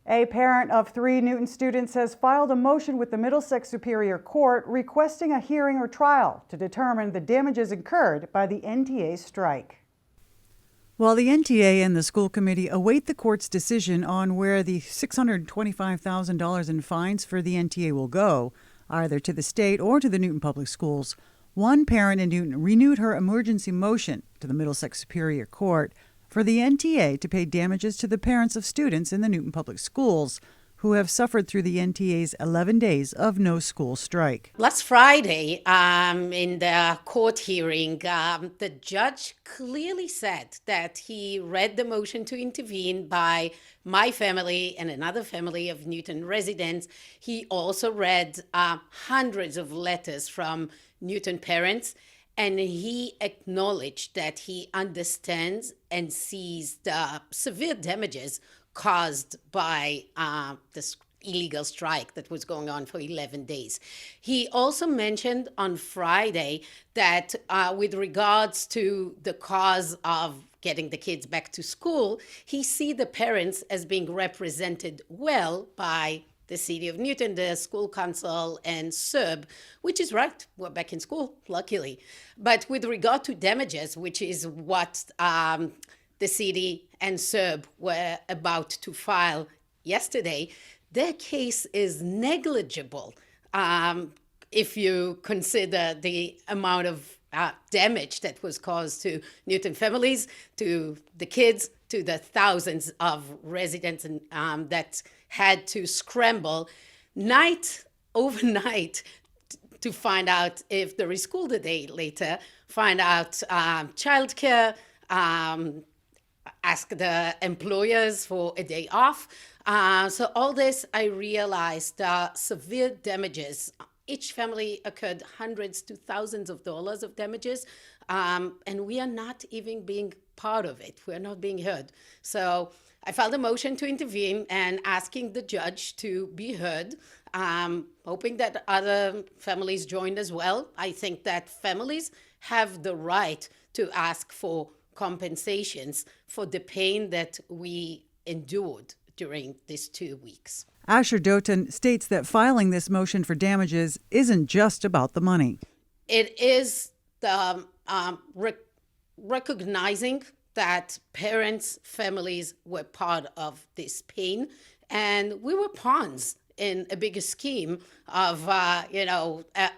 A parent of 3 Newton students has filed a motion with the Middlesex Superior Court requesting a hearing or trial to determine the damages incurred by the NTA strike. While the NTA and the school committee await the court's decision on where the $625,000 in fines for the NTA will go, either to the state or to the Newton Public Schools, one parent in Newton renewed her emergency motion to the Middlesex Superior Court for the NTA to pay damages to the parents of students in the Newton Public Schools who have suffered through the NTA's 11 days of no school strike. Last Friday, in the court hearing, the judge clearly said that he read the motion to intervene by my family and another family of Newton residents. He also read hundreds of letters from Newton parents, and he acknowledged that he understands and sees the severe damages caused by this illegal strike that was going on for 11 days. He also mentioned on Friday that with regards to the cause of getting the kids back to school, he sees the parents as being represented well by the City of Newton, the school council, and SERB, which is right, we're back in school, luckily. But with regard to damages, which is what the city and SERB were about to file yesterday, their case is negligible if you consider the amount of damage that was caused to Newton families, to the kids, to the thousands of residents that had to scramble overnight to find out if there is school the day later, find out childcare, ask the employers for a day off. So all this, I realized severe damages. Each family occurred hundreds to thousands of dollars of damages, and we are not even being part of it. We're not being heard. So I filed a motion to intervene and asking the judge to be heard, hoping that other families joined as well. I think that families have the right to ask for compensations for the pain that we endured during these 2 weeks. Asher Doughton states that filing this motion for damages isn't just about the money. It is the recognizing that parents, families were part of this pain, and we were pawns in a bigger scheme of, a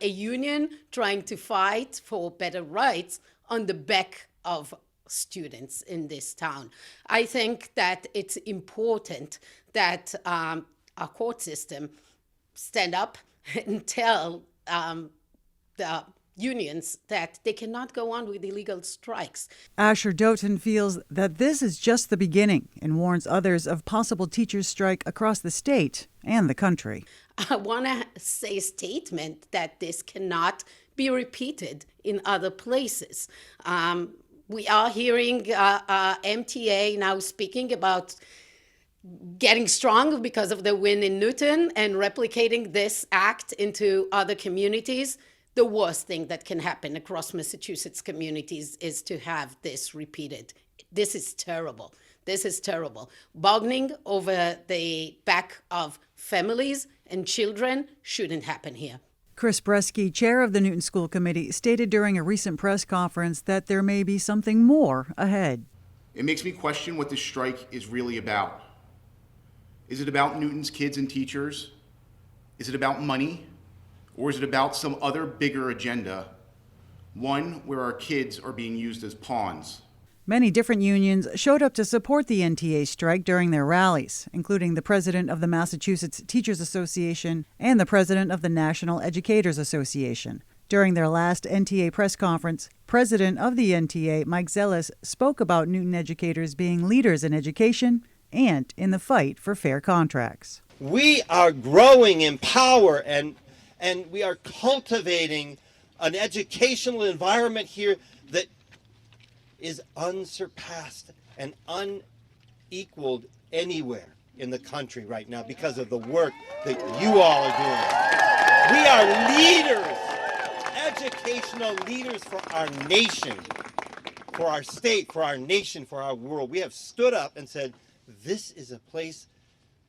union trying to fight for better rights on the back of students in this town. I think that it's important that our court system stand up and tell the unions that they cannot go on with illegal strikes. Asher Doughton feels that this is just the beginning and warns others of possible teachers' strike across the state and the country. I want to say a statement that this cannot be repeated in other places. We are hearing MTA now speaking about getting strong because of the win in Newton and replicating this act into other communities. The worst thing that can happen across Massachusetts communities is to have this repeated. This is terrible. This is terrible. Bargaining over the back of families and children shouldn't happen here. Chris Bresky, chair of the Newton School Committee, stated during a recent press conference that there may be something more ahead. It makes me question what this strike is really about. Is it about Newton's kids and teachers? Is it about money? Or is it about some other bigger agenda, one where our kids are being used as pawns? Many different unions showed up to support the NTA strike during their rallies, including the president of the Massachusetts Teachers Association and the president of the National Educators Association. During their last NTA press conference, president of the NTA, Mike Zelis, spoke about Newton educators being leaders in education and in the fight for fair contracts. We are growing in power and we are cultivating an educational environment here that is unsurpassed and unequaled anywhere in the country right now because of the work that you all are doing. We are leaders, educational leaders for our nation, for our state, for our nation, for our world. We have stood up and said, this is a place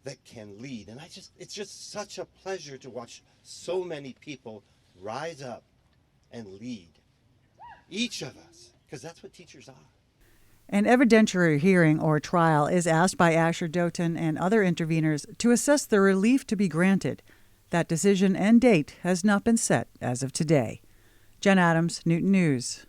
that can lead. And it's just such a pleasure to watch so many people rise up and lead. Each of us, because that's what teachers are. An evidentiary hearing or trial is asked by Asher Doughton and other interveners to assess the relief to be granted. That decision and date has not been set as of today. Jen Adams, Newton News.